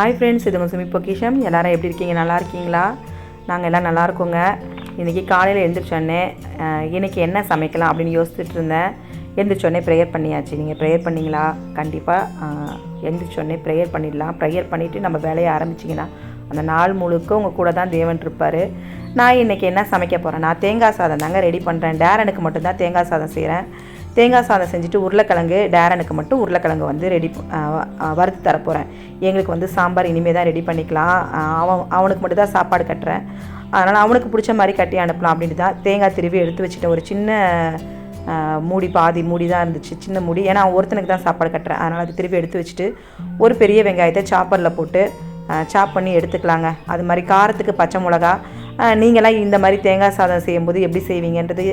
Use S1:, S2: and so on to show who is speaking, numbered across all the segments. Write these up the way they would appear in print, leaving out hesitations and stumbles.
S1: Hi friends, இது உங்கள் சுமிpokkisham. எல்லோரும் எப்படி இருக்கீங்க? நல்லா இருக்கீங்களா? நாங்கள் எல்லாம் நல்லா இருக்கோங்க. இன்றைக்கி காலையில் எழுந்திரிச்சோடனே இன்றைக்கி என்ன சமைக்கலாம் அப்படின்னு யோசிச்சுட்டு இருந்தேன். எழுந்திரிச்சோடனே ப்ரேயர் பண்ணியாச்சு. நீங்கள் ப்ரேயர் பண்ணிங்களா? கண்டிப்பாக எழுந்திரிச்சோடனே ப்ரேயர் பண்ணிடலாம். ப்ரேயர் பண்ணிவிட்டு நம்ம வேலையை ஆரம்பிச்சிங்கன்னா அந்த நாள் முழுக்க உங்கள் கூட தான் தேவன் இருப்பார். நான் இன்றைக்கி என்ன சமைக்க போகிறேன்? நான் தேங்காய் சாதம் தாங்க ரெடி பண்ணுறேன். டேரனுக்கு மட்டும்தான் தேங்காய் சாதம் செய்கிறேன். தேங்காய் சாதம் செஞ்சுட்டு உருளைக்கிழங்கு, டேரனுக்கு மட்டும் உருளைக்கிழங்கு வந்து வறுத்து தரப்போகிறேன். எங்களுக்கு வந்து சாம்பார் இனிமேல் தான் ரெடி பண்ணிக்கலாம். அவனுக்கு மட்டும் தான் சாப்பாடு கட்டுறேன். அதனால் அவனுக்கு பிடிச்ச மாதிரி கட்டி அனுப்பலாம் அப்படின்ட்டு தான் தேங்காய் திருவி எடுத்து வச்சுட்டேன். ஒரு சின்ன மூடி, பாதி மூடி தான் இருந்துச்சு, சின்ன மூடி. ஏன்னா ஒருத்தனுக்கு தான் சாப்பாடு கட்டுறேன். அதனால் அது திருவி எடுத்து வச்சுட்டு ஒரு பெரிய வெங்காயத்தை சாப்பரில் போட்டு சாப் பண்ணி எடுத்துக்கலாங்க. அது மாதிரி காரத்துக்கு பச்சை மிளகா. நீங்களாம் இந்த மாதிரி தேங்காய் சாதம் செய்யும்போது எப்படி செய்வீங்கன்றது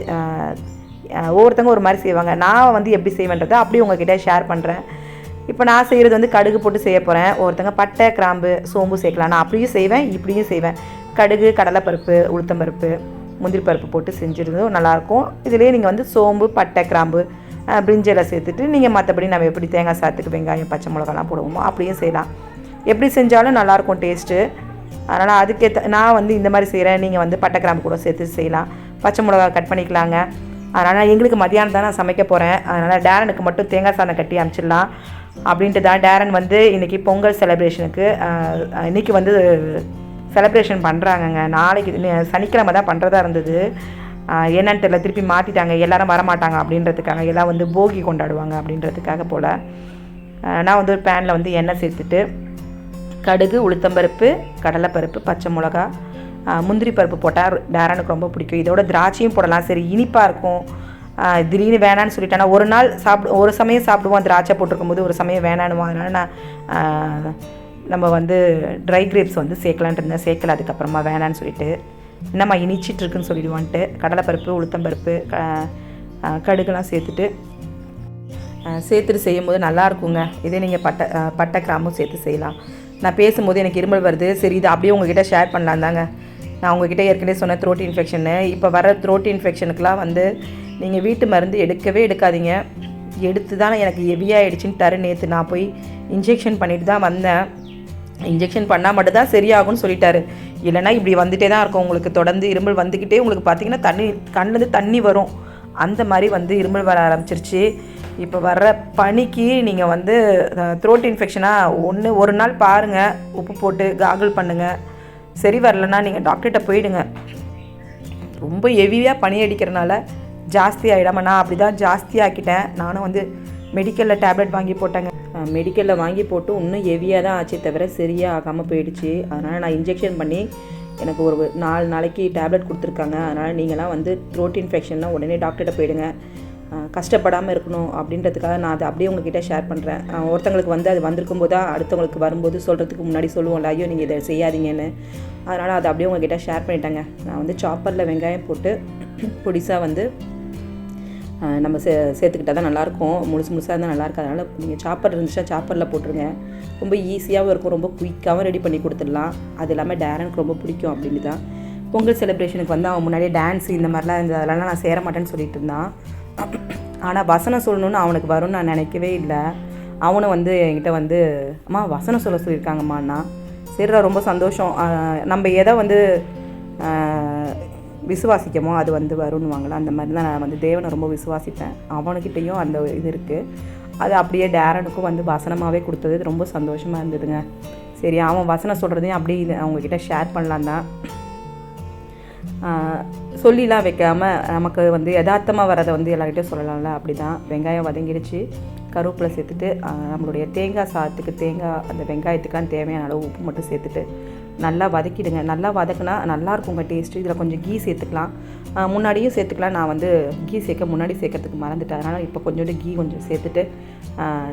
S1: ஒவ்வொருத்தங்க ஒரு மாதிரி செய்வாங்க. நான் வந்து எப்படி செய்வேன்றதை அப்படியே உங்கள்கிட்ட ஷேர் பண்ணுறேன். இப்போ நான் செய்கிறது வந்து கடுகு போட்டு செய்ய போகிறேன். ஒருத்தங்க பட்டை, கிராம்பு, சோம்பு சேர்க்கலாம். நான் அப்படியும் செய்வேன், இப்படியும் செய்வேன். கடுகு, கடலைப்பருப்பு, உளுத்தம்பருப்பு, முந்திரி பருப்பு போட்டு செஞ்சுருந்தோம் நல்லாயிருக்கும். இதிலே நீங்கள் வந்து சோம்பு, பட்டை, கிராம்பு, பிரிஞ்செல்லாம் சேர்த்துட்டு நீங்கள் மற்றபடி நம்ம எப்படி தேங்காய் சாதத்துக்கு வெங்காயம், பச்சை மிளகாலாம் போடுவோமோ அப்படியும் செய்யலாம். எப்படி செஞ்சாலும் நல்லாயிருக்கும் டேஸ்ட்டு. அதனால் அதுக்கேற்ற நான் வந்து இந்த மாதிரி செய்கிறேன். நீங்கள் வந்து பட்டை, கிராம்பு கூட சேர்த்து செய்யலாம். பச்சை மிளகா கட் பண்ணிக்கலாங்க. அதனால் எங்களுக்கு மத்தியானம் தான் நான் சமைக்க போகிறேன். அதனால் டேரனுக்கு மட்டும் தேங்காய் சாதம் கட்டி அனுப்பிச்சிடலாம் அப்படின்ட்டு தான். டேரன் வந்து இன்றைக்கி பொங்கல் செலிப்ரேஷனுக்கு இன்றைக்கி வந்து செலிப்ரேஷன் பண்ணுறாங்கங்க. நாளைக்கு சனிக்கிழமை தான் பண்ணுறதா இருந்தது. என்னன்னு தெரியல, திருப்பி மாற்றிட்டாங்க. எல்லோரும் வரமாட்டாங்க அப்படின்றதுக்காக, எல்லாம் வந்து போகி கொண்டாடுவாங்க அப்படின்றதுக்காக போல். நான் வந்து ஒரு பேனில் வந்து எண்ணெய் சேர்த்துட்டு கடுகு, உளுத்தம்பருப்பு, கடலைப்பருப்பு, பச்சை மிளகா, முந்திரி பருப்பு போட்டால் டேரனுக்கு ரொம்ப பிடிக்கும். இதோட திராட்சையும் போடலாம். சரி, இனிப்பாக இருக்கும். திடீர்னு வேணான்னு சொல்லிட்டேன்னா ஒரு சமயம் சாப்பிடுவோம் திராட்சை போட்டிருக்கும் போது, ஒரு சமயம் வேணானுவோம். அதனால் நான் நம்ம வந்து ட்ரை கிரேப்ஸ் வந்து சேர்க்கலான்ட்டு இருந்தேன். சேர்க்கல, அதுக்கப்புறமா வேணான்னு சொல்லிட்டு என்னம்மா இனிச்சிட்ருக்குன்னு சொல்லிடுவான்ட்டு கடலைப்பருப்பு, உளுத்தம்பருப்பு, கடுகுலாம் சேர்த்துட்டு செய்யும்போது நல்லாயிருக்குங்க. இதே நீங்கள் பட்டை கிராம்பும் சேர்த்து செய்யலாம். நான் பேசும்போது எனக்கு இருமல் வருது. சரி, இது அப்படியே உங்ககிட்ட ஷேர் பண்ணலாம் தாங்க. நான் உங்ககிட்ட ஏற்கனவே சொன்ன த்ரோட் இன்ஃபெக்ஷனு. இப்போ வர த்ரோட் இன்ஃபெக்ஷனுக்கெலாம் வந்து நீங்கள் வீட்டு மருந்து எடுக்கவே எடுக்காதீங்க. எடுத்து தான் எனக்கு ஹெவியாகிடுச்சின்னு நேற்று நான் போய் இன்ஜெக்ஷன் பண்ணிட்டு தான் வந்தேன். இன்ஜெக்ஷன் பண்ணால் மட்டும்தான் சரியாகும்னு சொல்லிட்டாரு. இல்லைனா இப்படி வந்துகிட்டே தான் இருக்கும். உங்களுக்கு தொடர்ந்து இருமல் வந்துக்கிட்டே உங்களுக்கு பார்த்திங்கன்னா கண்ணிலேருந்து தண்ணி வரும். அந்த மாதிரி வந்து இருமல் வர ஆரம்பிச்சிருச்சு. இப்போ வர்ற பனிக்கு நீங்கள் வந்து த்ரோட் இன்ஃபெக்ஷனாக ஒரு நாள் பாருங்கள், உப்பு போட்டு காகிள் பண்ணுங்கள். சரி வரலன்னா நீங்கள் டாக்டர்கிட்ட போயிடுங்க. ரொம்ப ஹெவியாக பனி அடிக்கிறனால ஜாஸ்தி ஆகிடாமல் நான் அப்படி தான் ஜாஸ்தி ஆக்கிட்டேன். நானும் வந்து மெடிக்கலில் டேப்லெட் வாங்கி போட்டேங்க. மெடிக்கலில் வாங்கி போட்டு இன்னும் ஹெவியாக தான் ஆச்சே தவிர சரியாக ஆகாமல் போயிடுச்சு. அதனால் நான் இன்ஜெக்ஷன் பண்ணி எனக்கு ஒரு 4 நாளைக்கு டேப்லெட் கொடுத்துருக்காங்க. அதனால் நீங்களாம் வந்து த்ரோட் இன்ஃபெக்ஷன்னா உடனே டாக்டர்கிட்ட போயிடுங்க. கஷ்டப்படாமல் இருக்கணும் அப்படின்றதுக்காக நான் அதை அப்படியே உங்ககிட்ட ஷேர் பண்ணுறேன். ஒருத்தங்களுக்கு வந்து அது வந்திருக்கும் போது தான் அடுத்தவங்களுக்கு வரும்போது சொல்கிறதுக்கு முன்னாடி சொல்லுவோம்ல, ஐயோ நீங்கள் இதை செய்யாதீங்கன்னு. அதனால் அதை அப்படியே உங்ககிட்ட ஷேர் பண்ணிட்டேங்க. நான் வந்து சாப்பரில் வெங்காயம் போட்டு பொடிசாக வந்து நம்ம சேர்த்துக்கிட்டால் தான் நல்லாயிருக்கும். முழுசாக இருந்தால் நல்லாயிருக்கும். அதனால் நீங்கள் சாப்பர் இருந்துச்சுன்னா சாப்பரில் போட்டுருங்க. ரொம்ப ஈஸியாகவும் இருக்கும், ரொம்ப குயிக்காகவும் ரெடி பண்ணி கொடுத்துடலாம். அது இல்லாமல் டேரனுக்கு ரொம்ப பிடிக்கும் அப்படின்னு தான். பொங்கல் செலிப்ரேஷனுக்கு வந்து அவன் முன்னாடியே டான்ஸ் இந்த மாதிரிலாம் இருந்தது. அதெல்லாம் நான் சேர மாட்டேன்னு சொல்லிட்டு இருந்தான். ஆனால் வசனம் சொல்லணுன்னு அவனுக்கு வரும்னு நான் நினைக்கவே இல்லை. அவனும் வந்து என்கிட்ட வந்து அம்மா வசனம் சொல்ல சொல்லியிருக்காங்கம்மாண்ணா. சரிடா, ரொம்ப சந்தோஷம். நம்ம எதை வந்து விசுவாசிக்கமோ அது வந்து வரும்னுவாங்களா, அந்த மாதிரி தான் நான் வந்து தேவனை ரொம்ப விசுவாசிப்பேன். அவனுக்கிட்டேயும் அந்த இது இருக்குது. அது அப்படியே டேரனுக்கும் வந்து வசனமாகவே கொடுத்தது ரொம்ப சந்தோஷமாக இருந்ததுங்க. சரி, அவன் வசனம் சொல்கிறதையும் அப்படியே அவங்கக்கிட்ட ஷேர் பண்ணலாம் தான். சொல்லிலாம் வைக்காமல் நமக்கு வந்து யதார்த்தமாக வரதை வந்து எல்லார்கிட்டையும் சொல்லலாம்ல, அப்படி தான். வெங்காயம் வதங்கிடுச்சு. கருவேப்பிலை சேர்த்துட்டு நம்மளுடைய தேங்காய் சாதத்துக்கு அந்த வெங்காயத்துக்கான தேவையான அளவு உப்பு மட்டும் சேர்த்துட்டு நல்லா வதக்கிடுங்க. நல்லா வதக்குனா நல்லாயிருக்குங்க டேஸ்ட்டு. இதில் கொஞ்சம் கீ சேர்த்துக்கலாம். முன்னாடியும் சேர்த்துக்கலாம். நான் வந்து கீ முன்னாடி சேர்க்கறதுக்கு மறந்துட்டேன். அதனால் இப்போ கொஞ்சோண்டு கீ கொஞ்சம் சேர்த்துட்டு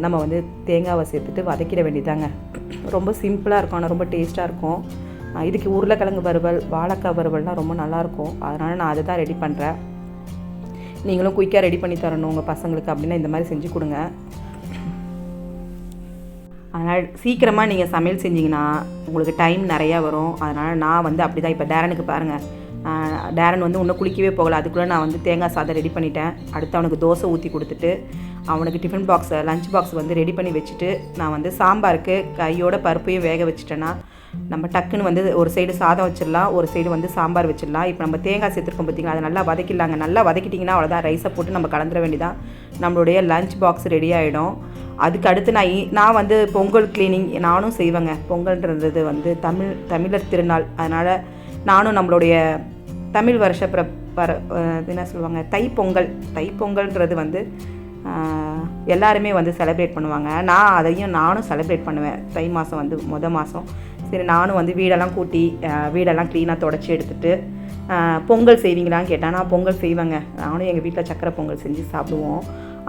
S1: நம்ம வந்து தேங்காவை சேர்த்துட்டு வதக்கிட வேண்டியதாங்க. ரொம்ப சிம்பிளாக இருக்கும், ஆனால் ரொம்ப டேஸ்ட்டாக இருக்கும். இதுக்கு உருளைக்கிழங்கு வறுவல், வாழைக்காய் வறுவல்னால் ரொம்ப நல்லாயிருக்கும். அதனால் நான் அதை தான் ரெடி பண்ணுறேன். நீங்களும் குயிக்காக ரெடி பண்ணி தரணும் உங்கள் பசங்களுக்கு அப்படின்னா இந்த மாதிரி செஞ்சு கொடுங்க. அதனால் சீக்கிரமாக நீங்கள் சமையல் செஞ்சிங்கன்னா உங்களுக்கு டைம் நிறையா வரும். அதனால் நான் வந்து அப்படி தான் இப்போ டேரனுக்கு பாருங்கள் டேரன் வந்து இன்னும் குளிக்கவே போகலை. அதுக்குள்ளே நான் வந்து தேங்காய் சாதம் ரெடி பண்ணிட்டேன். அடுத்து அவனுக்கு தோசை ஊற்றி கொடுத்துட்டு அவனுக்கு டிஃபன் பாக்ஸ் லஞ்ச் பாக்ஸ் வந்து ரெடி பண்ணி வச்சுட்டு நான் வந்து சாம்பாருக்கு கையோட பருப்பையும் வேக வச்சுட்டேன்னா நம்ம டக்குன்னு வந்து ஒரு சைடு சாதம் வச்சிடலாம், ஒரு சைடு வந்து சாம்பார் வச்சிடலாம். இப்போ நம்ம தேங்காய் சேர்த்துருக்கோம் பார்த்திங்களா, அதை நல்லா வதக்கிடலாங்க. நல்லா வதக்கிட்டிங்கன்னா அவ்வளோதான், ரைஸை போட்டு நம்ம கலந்துட வேண்டியதான், நம்மளுடைய லஞ்ச் பாக்ஸ் ரெடி ஆகிடும். அதுக்கு அடுத்து நான் வந்து பொங்கல் க்ளீனிங் நானும் செய்வேங்க. பொங்கல்ன்றது வந்து தமிழர் திருநாள், அதனால் நானும் நம்மளுடைய தமிழ் வருஷ என்ன சொல்லுவாங்க தைப்பொங்கல்ன்றது வந்து எல்லாருமே வந்து செலிப்ரேட் பண்ணுவாங்க. நானும் செலிப்ரேட் பண்ணுவேன். தை மாதம் வந்து மாதம் சரி நானும் வந்து வீடெல்லாம் கூட்டி வீடெல்லாம் க்ளீனாக தொடச்சி எடுத்துகிட்டு பொங்கல் செய்வீங்களான்னு கேட்டால் நான் பொங்கல் செய்வேங்க. நானும் எங்கள் வீட்டில் சக்கரை பொங்கல் செஞ்சு சாப்பிடுவோம்.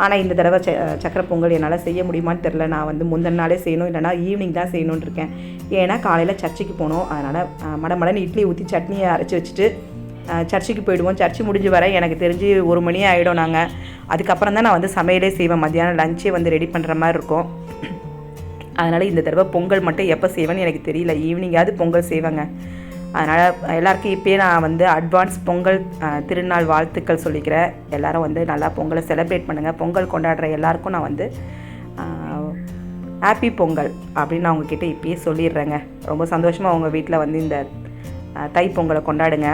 S1: ஆனால் இந்த தடவை சக்கரை பொங்கல் என்னால் செய்ய முடியுமான்னு தெரில. நான் வந்து முந்தின நாளே செய்யணும், இல்லைனா ஈவினிங் தான் செய்யணுன்னு இருக்கேன். ஏன்னா காலையில் சர்ச்சுக்கு போகணும். அதனால் மடமடன்னு இட்லி ஊற்றி சட்னியை அரைச்சி வச்சுட்டு சர்ச்சுக்கு போயிடுவோம். சர்ச்சு முடிஞ்சு வர எனக்கு தெரிஞ்சு 1 மணி ஆகிடும். நாங்கள் அதுக்கப்புறம் தான் நான் வந்து சமையலே செய்வேன். மத்தியானம் லஞ்சே வந்து ரெடி பண்ணுற மாதிரி இருக்கும். அதனால் இந்த தடவை பொங்கல் மட்டும் எப்போ செய்வேன்னு எனக்கு தெரியல. ஈவினிங்காவது பொங்கல் செய்வேங்க. அதனால் எல்லாருக்கும் இப்போயே நான் வந்து அட்வான்ஸ் பொங்கல் திருநாள் வாழ்த்துக்கள் சொல்லிக்கிறேன். எல்லோரும் வந்து நல்லா பொங்கலை செலிப்ரேட் பண்ணுங்கள். பொங்கல் கொண்டாடுற எல்லாருக்கும் நான் வந்து ஹாப்பி பொங்கல் அப்படின்னு நான் உங்ககிட்ட இப்போயே சொல்லிடுறேங்க. ரொம்ப சந்தோஷமாக அவங்க வீட்டில் வந்து இந்த தை பொங்கலை கொண்டாடுங்க.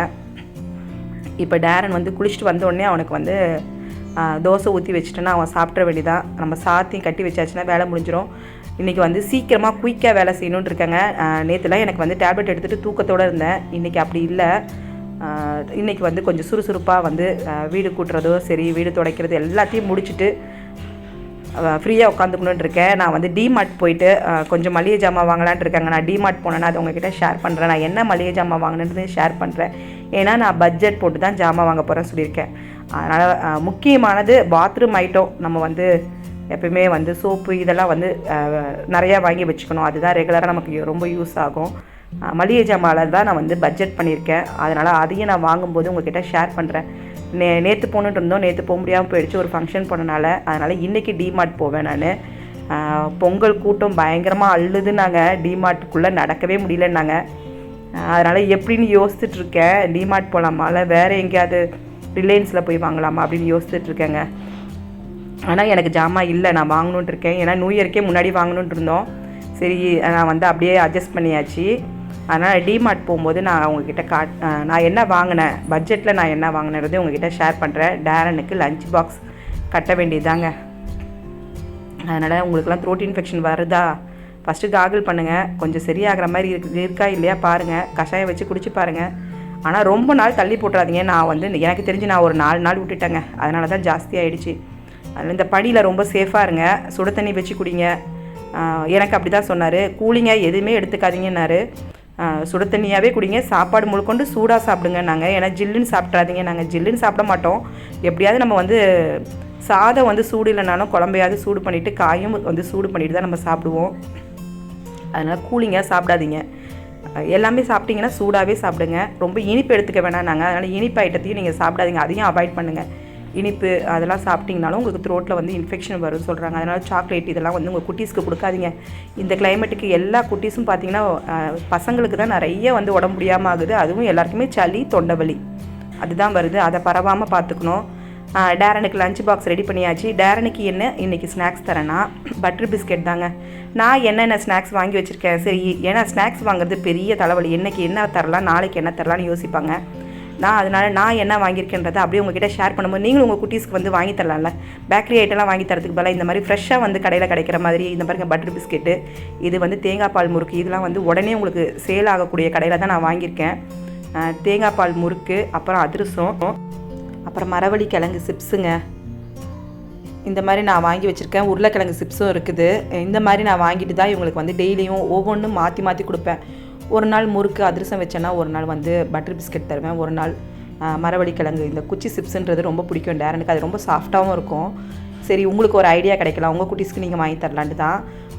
S1: இப்போ டேரன் வந்து குளிச்சுட்டு வந்தோடனே அவனுக்கு வந்து தோசை ஊற்றி வச்சுட்டோன்னா அவன் சாப்பிட்ற வேண்டியதான். நம்ம சாத்தையும் கட்டி வச்சாச்சுன்னா வேலை முடிஞ்சிடும். இன்றைக்கி வந்து சீக்கிரமாக குயிக்காக வேலை செய்யணுன்னு இருக்காங்க. நேற்றுலாம் எனக்கு வந்து டேப்லெட் எடுத்துகிட்டு தூக்கத்தோடு இருந்தேன். இன்றைக்கி அப்படி இல்லை. இன்றைக்கி வந்து கொஞ்சம் சுறுசுறுப்பாக வந்து வீடு கூட்டுறதோ சரி, வீடு துடைக்கிறது எல்லாத்தையும் முடிச்சுட்டு ஃப்ரீயாக உட்காந்துக்கணுன்னு இருக்கேன். நான் வந்து டிமார்ட் போயிட்டு கொஞ்சம் மளிகை ஜாமான் வாங்கலான்ட்டு இருக்காங்க. நான் டிமார்ட் போனேன்னா அது உங்ககிட்ட ஷேர் பண்ணுறேன். நான் என்ன மளிகை ஜாமான் வாங்கினது ஷேர் பண்ணுறேன். ஏன்னா நான் பட்ஜெட் போட்டு தான் ஜாமான் வாங்க போகிறேன்னு சொல்லியிருக்கேன். அதனால் முக்கியமானது பாத்ரூம் ஐட்டம். நம்ம வந்து எப்பயுமே வந்து சோப்பு இதெல்லாம் வந்து நிறையா வாங்கி வச்சுக்கணும். அதுதான் ரெகுலராக நமக்கு ரொம்ப யூஸ் ஆகும். மளிகை ஜாமான் தான் நான் வந்து பட்ஜெட் பண்ணியிருக்கேன். அதனால் அதையும் நான் வாங்கும்போது உங்கள்கிட்ட ஷேர் பண்ணுறேன். நேற்று போகணுன்ட்டு இருந்தோம், நேற்று போக முடியாமல் போயிடுச்சு ஒரு ஃபங்க்ஷன் போனனால. அதனால் இன்றைக்கி டிமார்ட் போவேன் நான். பொங்கல் கூட்டம் பயங்கரமாக அள்ளுதுன்னாங்க. டிமார்ட்டுக்குள்ளே நடக்கவே முடியலன்னாங்க. அதனால் எப்படின்னு யோசிச்சுட்ருக்கேன். டிமார்ட் போகலாமா இல்லை வேறு எங்கேயாவது ரிலையன்ஸில் போய் வாங்கலாமா அப்படின்னு யோசிச்சுட்ருக்கேங்க. ஆனால் எனக்கு ஜாமான் இல்லை, நான் வாங்கணுன்ட்டு இருக்கேன். ஏன்னா நியூ இயர்க்கே முன்னாடி வாங்கணுன்ட்டு இருந்தோம். சரி நான் வந்து அப்படியே அட்ஜஸ்ட் பண்ணியாச்சு. அதனால் டிமார்ட் போகும்போது நான் உங்ககிட்ட நான் என்ன வாங்கினேன், பட்ஜெட்டில் நான் என்ன வாங்கினது உங்ககிட்ட ஷேர் பண்ணுறேன். டேரனுக்கு லஞ்ச் பாக்ஸ் கட்ட வேண்டியதாங்க. அதனால் உங்களுக்குலாம் த்ரோட் இன்ஃபெக்ஷன் வருதா, ஃபஸ்ட்டு காகிள் பண்ணுங்கள். கொஞ்சம் சரியாகிற மாதிரி இருக்கா இல்லையா பாருங்கள். கஷாயம் வச்சு குடிச்சு பாருங்கள். ஆனால் ரொம்ப நாள் தள்ளி போட்டுறாதீங்க. நான் வந்து எனக்கு தெரிஞ்சு நான் ஒரு 4 நாள் விட்டுட்டேங்க. அதனால தான் ஜாஸ்தி ஆகிடுச்சு. அதில் இந்த படியில் ரொம்ப சேஃபாக இருங்க. சுட தண்ணி வச்சு குடிங்க. எனக்கு அப்படி தான் சொன்னார். கூலிங்காக எதுவுமே எடுத்துக்காதீங்கன்னாரு. சுட தண்ணியாகவே குடிங்க. சாப்பாடு முழுக்கொண்டு சூடாக சாப்பிடுங்க. நாங்கள் ஏன்னா ஜில்லுன்னு சாப்பிட்றாதீங்க. நாங்கள் ஜில்லுன்னு சாப்பிட மாட்டோம். எப்படியாவது நம்ம வந்து சாதம் வந்து சூடு இல்லைனாலும் குழம்பையாவது சூடு பண்ணிவிட்டு காயும் வந்து சூடு பண்ணிவிட்டு தான் நம்ம சாப்பிடுவோம். அதனால் கூலிங்காக சாப்பிடாதீங்க. எல்லாமே சாப்பிட்டிங்கன்னா சூடாகவே சாப்பிடுங்க. ரொம்ப இனிப்பு எடுத்துக்க வேணாம் நாங்கள். அதனால் இனிப்பு ஐட்டத்தையும் நீங்கள் சாப்பிடாதீங்க. அதையும் அவாய்ட் பண்ணுங்கள். இனிப்பு அதெல்லாம் சாப்பிட்டிங்கனாலும் உங்களுக்கு த்ரோட்டில் வந்து இன்ஃபெக்ஷன் வரும்னு சொல்கிறாங்க. அதனால் சாக்லேட் இதெல்லாம் வந்து உங்கள் குட்டீஸ்க்கு கொடுக்காதீங்க. இந்த கிளைமேட்டுக்கு எல்லா குட்டீஸும் பார்த்திங்கன்னா பசங்களுக்கு தான் நிறைய வந்து உடம்பு முடியாமல் ஆகுது. அதுவும் எல்லாருக்குமே சளி, தொண்டை வலி அதுதான் வருது. அதை பரவாமல் பார்த்துக்கணும். டேரனுக்கு லஞ்ச் பாக்ஸ் ரெடி பண்ணியாச்சு. டேரனுக்கு என்ன இன்றைக்கி ஸ்நாக்ஸ் தரேன்னா பட்டர் பிஸ்கெட் தாங்க. நான் என்னென்ன ஸ்நாக்ஸ் வாங்கி வச்சுருக்கேன். சரி, ஏன்னா ஸ்நாக்ஸ் வாங்குறது பெரிய தலைவலி. இன்றைக்கி என்ன தரலாம், நாளைக்கு என்ன தரலான்னு யோசிப்பாங்க. அதனால் நான் என்ன வாங்கியிருக்கேன்றதை அப்படியே உங்ககிட்ட ஷேர் பண்ணும்போது நீங்களும் உங்கள் குட்டீஸ்க்கு வந்து வாங்கி தரலாம்ல. பேக்கரி ஐட்டம்லாம் வாங்கி தரதுக்கு பதிலாக இந்த மாதிரி ஃப்ரெஷ்ஷாக வந்து கடையில் கிடைக்கிற மாதிரி இந்த பாருங்க பட்டர் பிஸ்கெட்டு, இது வந்து தேங்காய் பால் முறுக்கு, இதெல்லாம் வந்து உடனே உங்களுக்கு சேல் ஆகக்கூடிய கடையில் தான் நான் வாங்கியிருக்கேன். தேங்காய் பால் முறுக்கு, அப்புறம் அதிரசம், அப்புறம் மரவள்ளி கிழங்கு சிப்ஸுங்க. இந்த மாதிரி நான் வாங்கி வச்சுருக்கேன். உருளைக்கிழங்கு சிப்ஸும் இருக்குது. இந்த மாதிரி நான் வாங்கிட்டு தான் இவங்களுக்கு வந்து டெய்லியும் ஒவ்வொன்றும் மாற்றி மாற்றி கொடுப்பேன். ஒரு நாள் முறுக்கு அதிரசம் வச்சேன்னா ஒரு நாள் வந்து பட்டர் பிஸ்கெட் தருவேன். ஒரு நாள் மரவள்ளி கிழங்கு இந்த குச்சி சிப்ஸுன்றது ரொம்ப பிடிக்கும் டேரனுக்கு. அது ரொம்ப சாஃப்டாகவும் இருக்கும். சரி, உங்களுக்கு ஒரு ஐடியா கிடைக்கலாம், உங்கள் குட்டீஸ்க்கு நீங்கள் வாங்கி தரலான்ட்டு தான்.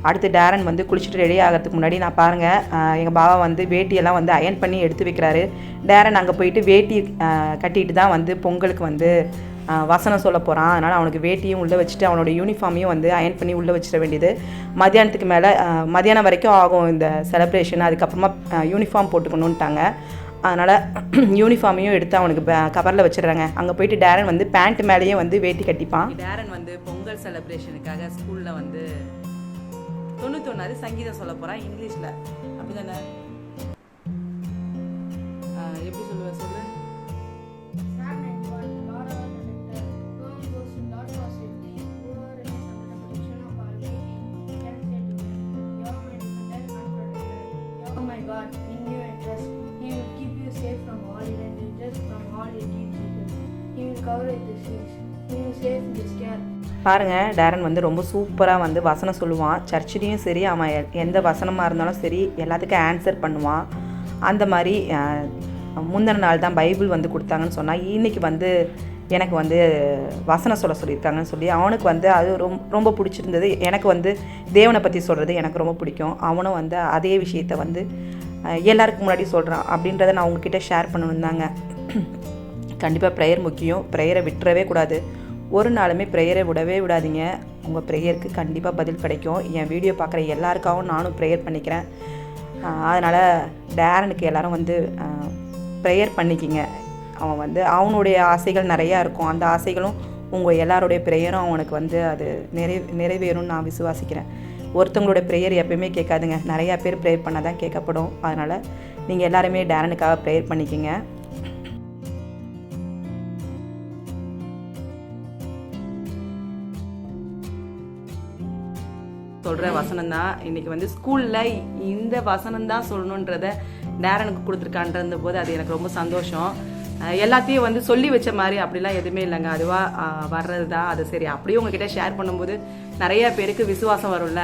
S1: அடுத்து டேரன் வந்து குளிச்சுட்டு ரெடி ஆகிறதுக்கு முன்னாடி நான் பாருங்கள் எங்கள் பாவா வந்து வேட்டியெல்லாம் வந்து அயன் பண்ணி எடுத்து வைக்கிறாரு. டேரன் அங்கே போயிட்டு வேட்டி கட்டிட்டு தான் வந்து பொங்கலுக்கு வந்து வசனம் சொல்ல போகிறான். அதனால் அவனுக்கு வேட்டியும் உள்ளே வச்சுட்டு அவனோட யூனிஃபார்மையும் வந்து அயன் பண்ணி உள்ளே வச்சிட வேண்டியது. மத்தியானத்துக்கு மேலே மத்தியானம் வரைக்கும் ஆகும் இந்த செலிப்ரேஷன். அதுக்கப்புறமா யூனிஃபார்ம் போட்டுக்கணுன்ட்டாங்க. அதனால் யூனிஃபார்மையும் எடுத்து அவனுக்கு கவரில் வச்சிடுறாங்க. அங்கே போயிட்டு டேரன் வந்து பேண்ட் மேலேயே வந்து வேட்டி கட்டிப்பான். டேரன் வந்து பொங்கல் செலிப்ரேஷனுக்காக ஸ்கூலில் வந்து 91 சங்கீதம் சொல்ல போகிறான் இங்கிலீஷில். அப்படி தானே? எப்படி சொல்லுவேன் சொல்லு.
S2: God, in you and trust. He will keep you safe from all dangers, from all your deeds. He will cover with his wings. He will save in his care.
S1: பாருங்கள், டேரன் வந்து ரொம்ப சூப்பராக வந்து வசனம் சொல்லுவான். சர்ச்சிலையும் சரி, அவன் எந்த வசனமாக இருந்தாலும் சரி எல்லாத்துக்கும் ஆன்சர் பண்ணுவான். அந்த மாதிரி முந்தின நாள் தான் பைபிள் வந்து கொடுத்தாங்கன்னு சொன்னால், இன்றைக்கி வந்து எனக்கு வந்து வசனம் சொல்லியிருக்காங்கன்னு சொல்லி அவனுக்கு வந்து அது ரொம்ப பிடிச்சிருந்தது. எனக்கு வந்து தேவனை பற்றி சொல்கிறது எனக்கு ரொம்ப பிடிக்கும். அவனும் வந்து அதே விஷயத்தை வந்து எல்லாருக்கும் முன்னாடி சொல்கிறான் அப்படின்றத நான் உங்ககிட்ட ஷேர் பண்ணணுந்தாங்க. கண்டிப்பாக ப்ரேயர் முக்கியம். ப்ரேயரை விட்டுறவே கூடாது. ஒரு நாளுமே ப்ரேயரை விடவே விடாதீங்க. உங்கள் ப்ரேயருக்கு கண்டிப்பாக பதில் கிடைக்கும். என் வீடியோ பார்க்குற எல்லாருக்காகவும் நானும் ப்ரேயர் பண்ணிக்கிறேன். அதனால் டேரனுக்கு எல்லோரும் வந்து ப்ரேயர் பண்ணிக்கிங்க. அவன் வந்து அவனுடைய ஆசைகள் நிறையா இருக்கும். அந்த ஆசைகளும் உங்கள் எல்லாருடைய ப்ரேயரும் அவனுக்கு வந்து அது நிறைவேறும்னு நான் விசுவாசிக்கிறேன். ஒருத்தவங்களோட ப்ரேயர் எப்பயுமே கேட்காதுங்க. நிறையா பேர் ப்ரேயர் பண்ணால் தான் கேட்கப்படும். அதனால் நீங்கள் எல்லாருமே டேரனுக்காக ப்ரேயர் பண்ணிக்கிங்க. சொல்கிற வசனம் தான் இன்றைக்கி வந்து ஸ்கூலில் இந்த வசனம் தான் சொல்லணுன்றத டேரனுக்கு கொடுத்துருக்கான்ற போது அது எனக்கு ரொம்ப சந்தோஷம். எல்லாத்தையும் வந்து சொல்லி வச்ச மாதிரி அப்படிலாம் எதுவுமே இல்லைங்க. அதுவாக வர்றது தான். அது சரி அப்படியே உங்ககிட்ட ஷேர் பண்ணும்போது நிறைய பேருக்கு விசுவாசம் வரும்ல.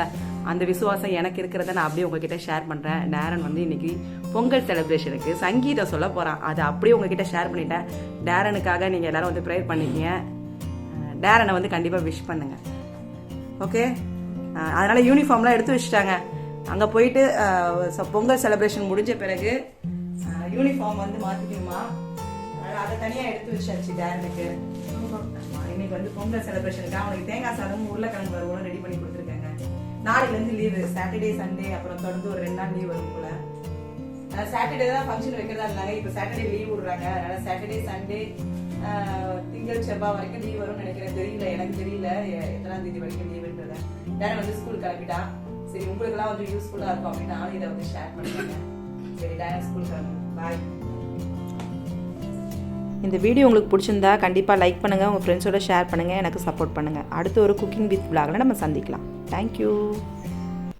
S1: அந்த விசுவாசம் எனக்கு இருக்கிறத நான் அப்படியே உங்ககிட்ட ஷேர் பண்ணுறேன். டேரன் வந்து இன்றைக்கி பொங்கல் செலிப்ரேஷனுக்கு சங்கீதம் சொல்ல போகிறான். அதை அப்படியே உங்ககிட்ட ஷேர் பண்ணிட்டேன். டேரனுக்காக நீங்கள் எல்லோரும் வந்து ப்ரேயர் பண்ணிக்கிங்க. டேரனை வந்து கண்டிப்பாக விஷ் பண்ணுங்கள். ஓகே. அதனால் யூனிஃபார்ம்லாம் எடுத்து வச்சுட்டாங்க. அங்கே போயிட்டு பொங்கல் செலிப்ரேஷன் முடிஞ்ச பிறகு யூனிஃபார்ம் வந்து மாற்றிக்கணுமா, அதனால் அதை தனியாக எடுத்து வச்சாச்சு டேரனுக்கு. இன்னைக்கு வந்து பொங்கல் செலிப்ரேஷனுக்கு அவனுக்கு தேங்காய் சாதமும் உருளைக்கிழங்கு வறுவலும் ரெடி பண்ணி கொடுத்துருக்காங்க. நாளையிலேருந்து லீவு. சாட்டர்டே சண்டே அப்புறம் தொடர்ந்து ஒரு 2 நாள் லீவ் வரும் போல. சாட்டர்டே தான் ஃபங்க்ஷன் வைக்கிறதா இருந்தாங்க. இப்போ சாட்டர்டே லீவ் விடுறாங்க. அதனால் சாட்டர்டே சண்டே திங்கள் செவ்வாய் வரைக்கும் லீவ் வரும்னு நினைக்கிறேன். தெரியல, எனக்கு தெரியல எத்தனாம் தேதி வரைக்கும் லீவுன்றத. டேரன் வந்து ஸ்கூல் கிளம்பிட்டான். சரி, உங்களுக்குலாம் வந்து யூஸ்ஃபுல்லாக இருக்கும் அப்படின்னு நானும் இதை வந்து ஷேர் பண்ணுறேன். சரி, டேரன் ஸ்கூல் கிளம்பு. பாய். இந்த வீடியோ உங்களுக்கு பிடிச்சிருந்தா கண்டிப்பாக லைக் பண்ணுங்கள், உங்கள் ஃப்ரெண்ட்ஸோட ஷேர் பண்ணுங்கள், எனக்கு சப்போர்ட் பண்ணுங்கள். அடுத்து ஒரு குக்கிங் வித் vlogல நம்ம சந்திக்கலாம். தேங்க்யூ.